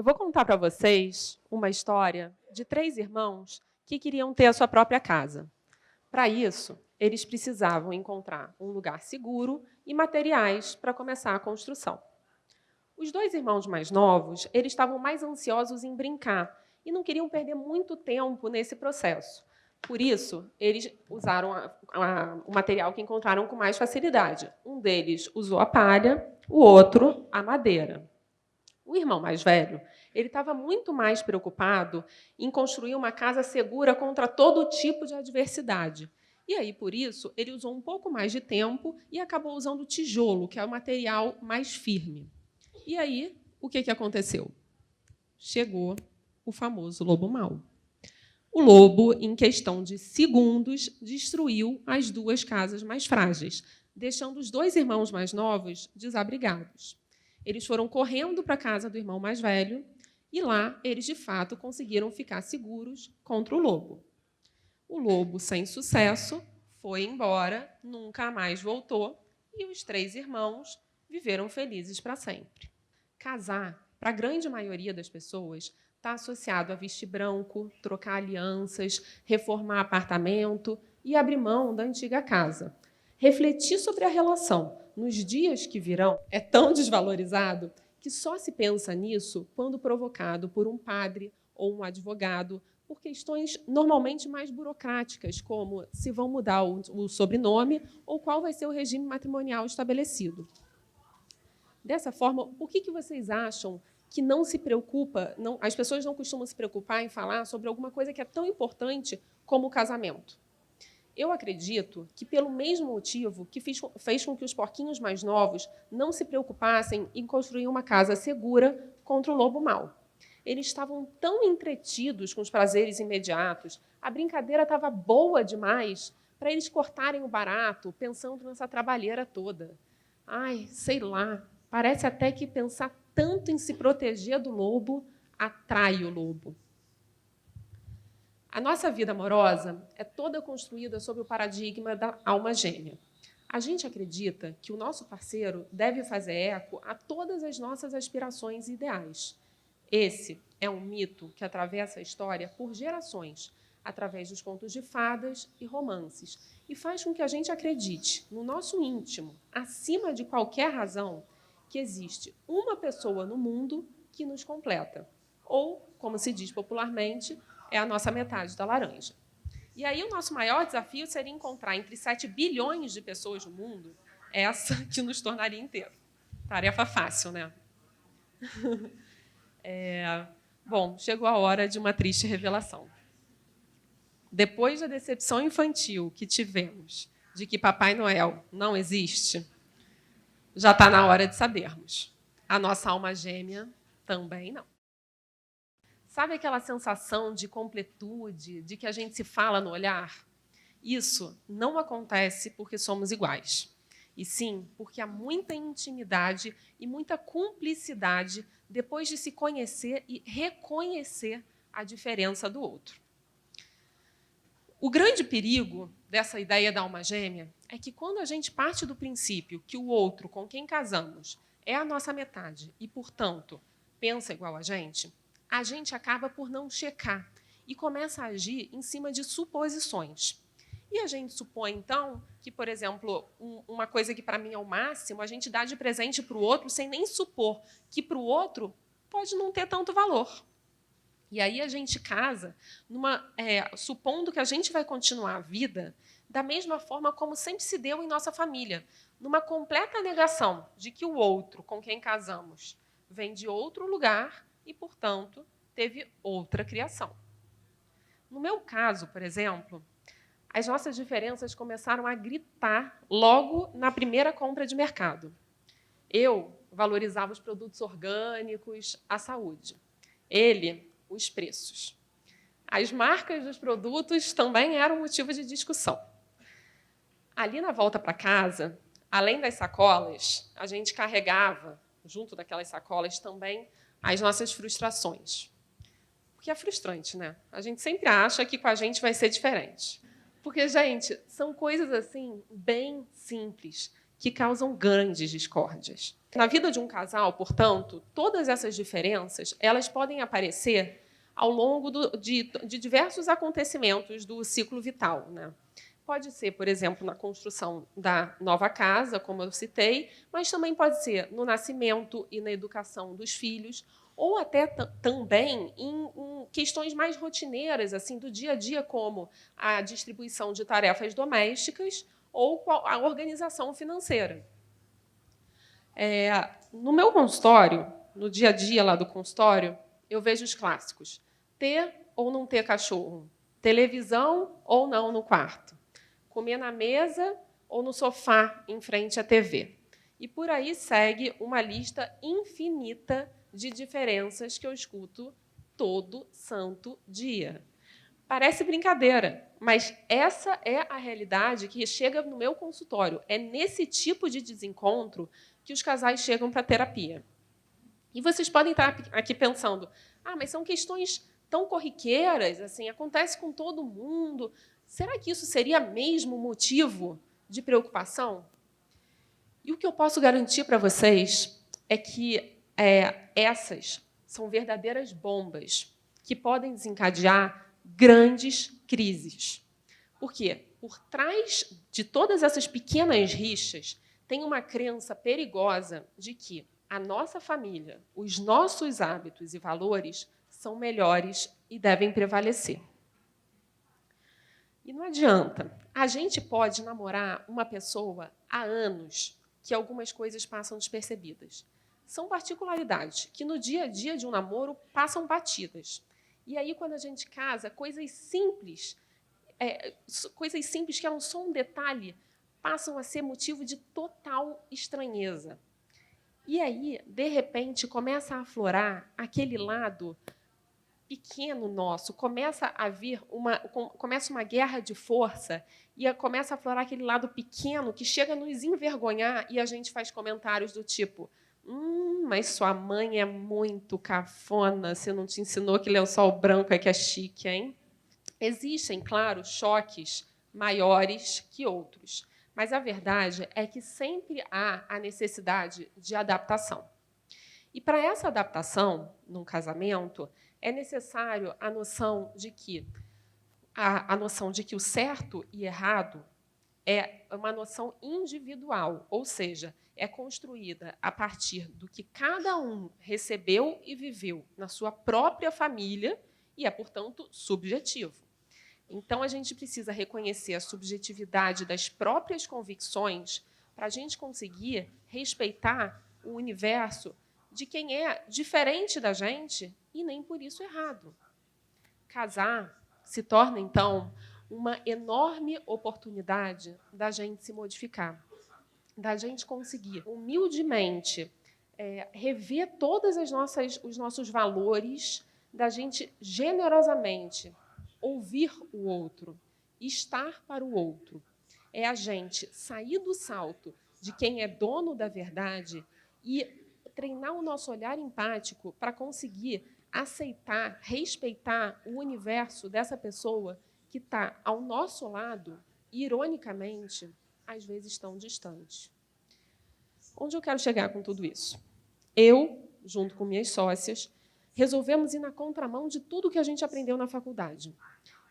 Eu vou contar para vocês uma história de 3 irmãos que queriam ter a sua própria casa. Para isso, eles precisavam encontrar um lugar seguro e materiais para começar a construção. Os 2 irmãos mais novos, eles estavam mais ansiosos em brincar e não queriam perder muito tempo nesse processo. Por isso, eles usaram o material que encontraram com mais facilidade. Um deles usou a palha, o outro a madeira. O irmão mais velho, ele estava muito mais preocupado em construir uma casa segura contra todo tipo de adversidade. E aí, por isso, ele usou um pouco mais de tempo e acabou usando o tijolo, que é o material mais firme. E aí, o que aconteceu? Chegou o famoso lobo mau. O lobo, em questão de segundos, destruiu as 2 casas mais frágeis, deixando os 2 irmãos mais novos desabrigados. Eles foram correndo para a casa do irmão mais velho e lá eles, de fato, conseguiram ficar seguros contra o lobo. O lobo, sem sucesso, foi embora, nunca mais voltou e os 3 irmãos viveram felizes para sempre. Casar, para a grande maioria das pessoas, está associado a vestir branco, trocar alianças, reformar apartamento e abrir mão da antiga casa. Refletir sobre a relação nos dias que virão é tão desvalorizado que só se pensa nisso quando provocado por um padre ou um advogado, por questões normalmente mais burocráticas, como se vão mudar o sobrenome ou qual vai ser o regime matrimonial estabelecido. Dessa forma, por que vocês acham que não se preocupa, as pessoas não costumam se preocupar em falar sobre alguma coisa que é tão importante como o casamento? Eu acredito que, pelo mesmo motivo que fez com que os porquinhos mais novos não se preocupassem em construir uma casa segura contra o lobo mau. Eles estavam tão entretidos com os prazeres imediatos, a brincadeira estava boa demais para eles cortarem o barato pensando nessa trabalheira toda. Ai, sei lá, parece até que pensar tanto em se proteger do lobo atrai o lobo. A nossa vida amorosa é toda construída sob o paradigma da alma gêmea. A gente acredita que o nosso parceiro deve fazer eco a todas as nossas aspirações e ideais. Esse é um mito que atravessa a história por gerações, através dos contos de fadas e romances, e faz com que a gente acredite, no nosso íntimo, acima de qualquer razão, que existe uma pessoa no mundo que nos completa. Ou, como se diz popularmente, é a nossa metade da laranja. E aí o nosso maior desafio seria encontrar entre 7 bilhões de pessoas no mundo essa que nos tornaria inteiro. Tarefa fácil, né? Bom, chegou a hora de uma triste revelação. Depois da decepção infantil que tivemos de que Papai Noel não existe, já está na hora de sabermos. A nossa alma gêmea também não. Sabe aquela sensação de completude, de que a gente se fala no olhar? Isso não acontece porque somos iguais, e sim porque há muita intimidade e muita cumplicidade depois de se conhecer e reconhecer a diferença do outro. O grande perigo dessa ideia da alma gêmea é que, quando a gente parte do princípio que o outro com quem casamos é a nossa metade e, portanto, pensa igual a gente acaba por não checar e começa a agir em cima de suposições. E a gente supõe, então, que, por exemplo, uma coisa que para mim é o máximo, a gente dá de presente para o outro sem nem supor que para o outro pode não ter tanto valor. E aí a gente casa supondo que a gente vai continuar a vida da mesma forma como sempre se deu em nossa família, numa completa negação de que o outro com quem casamos vem de outro lugar e, portanto, teve outra criação. No meu caso, por exemplo, as nossas diferenças começaram a gritar logo na primeira compra de mercado. Eu valorizava os produtos orgânicos, a saúde. Ele, os preços. As marcas dos produtos também eram motivo de discussão. Ali na volta para casa, além das sacolas, a gente carregava, junto daquelas sacolas, também as nossas frustrações. Porque é frustrante, né? A gente sempre acha que com a gente vai ser diferente. Porque, gente, são coisas assim bem simples que causam grandes discórdias. Na vida de um casal, portanto, todas essas diferenças elas podem aparecer ao longo de diversos acontecimentos do ciclo vital, né? Pode ser, por exemplo, na construção da nova casa, como eu citei, mas também pode ser no nascimento e na educação dos filhos, ou até também em questões mais rotineiras, assim, do dia a dia, como a distribuição de tarefas domésticas ou a organização financeira. No meu consultório, no dia a dia lá do consultório, eu vejo os clássicos: ter ou não ter cachorro, televisão ou não no quarto, comer na mesa ou no sofá em frente à TV. E por aí segue uma lista infinita de diferenças que eu escuto todo santo dia. Parece brincadeira, mas essa é a realidade que chega no meu consultório. É nesse tipo de desencontro que os casais chegam para a terapia. E vocês podem estar aqui pensando: mas são questões tão corriqueiras, assim, acontece com todo mundo. Será que isso seria mesmo motivo de preocupação? E o que eu posso garantir para vocês é que essas são verdadeiras bombas que podem desencadear grandes crises. Por quê? Por trás de todas essas pequenas rixas tem uma crença perigosa de que a nossa família, os nossos hábitos e valores são melhores e devem prevalecer. E não adianta. A gente pode namorar uma pessoa há anos que algumas coisas passam despercebidas. São particularidades que, no dia a dia de um namoro, passam batidas. E aí, quando a gente casa, coisas simples que eram só um detalhe, passam a ser motivo de total estranheza. E aí, de repente, começa a aflorar aquele lado pequeno nosso, começa a vir começa uma guerra de força e começa a aflorar aquele lado pequeno que chega a nos envergonhar e a gente faz comentários do tipo: mas sua mãe é muito cafona, você não te ensinou que lençol branco é que é chique, hein? Existem, claro, choques maiores que outros, mas a verdade é que sempre há a necessidade de adaptação. E para essa adaptação, num casamento, é necessário a noção de que o certo e errado é uma noção individual, ou seja, é construída a partir do que cada um recebeu e viveu na sua própria família e é, portanto, subjetivo. Então, a gente precisa reconhecer a subjetividade das próprias convicções para a gente conseguir respeitar o universo de quem é diferente da gente e nem por isso errado. Casar se torna, então, uma enorme oportunidade da gente se modificar, da gente conseguir humildemente rever todos os nossos valores, da gente generosamente ouvir o outro, estar para o outro. É a gente sair do salto de quem é dono da verdade e treinar o nosso olhar empático para conseguir aceitar, respeitar o universo dessa pessoa que está ao nosso lado e, ironicamente, às vezes tão distante. Onde eu quero chegar com tudo isso? Eu, junto com minhas sócias, resolvemos ir na contramão de tudo que a gente aprendeu na faculdade.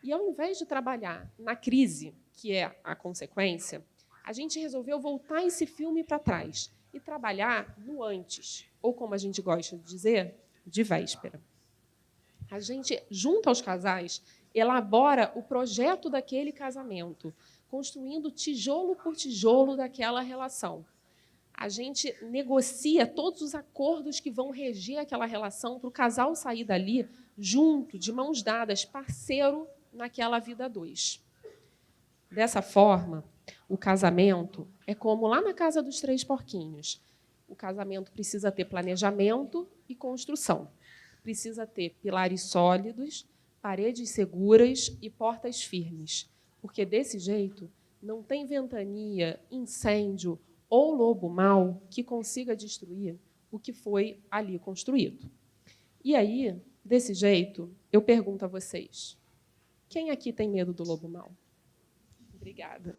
E, ao invés de trabalhar na crise, que é a consequência, a gente resolveu voltar esse filme para trás e trabalhar no antes, ou, como a gente gosta de dizer, de véspera. A gente, junto aos casais, elabora o projeto daquele casamento, construindo tijolo por tijolo daquela relação. A gente negocia todos os acordos que vão reger aquela relação para o casal sair dali junto, de mãos dadas, parceiro naquela vida a dois. Dessa forma, o casamento é como lá na casa dos 3 porquinhos. O casamento precisa ter planejamento e construção. Precisa ter pilares sólidos, paredes seguras e portas firmes. Porque, desse jeito, não tem ventania, incêndio ou lobo mau que consiga destruir o que foi ali construído. E aí, desse jeito, eu pergunto a vocês: quem aqui tem medo do lobo mau? Obrigada.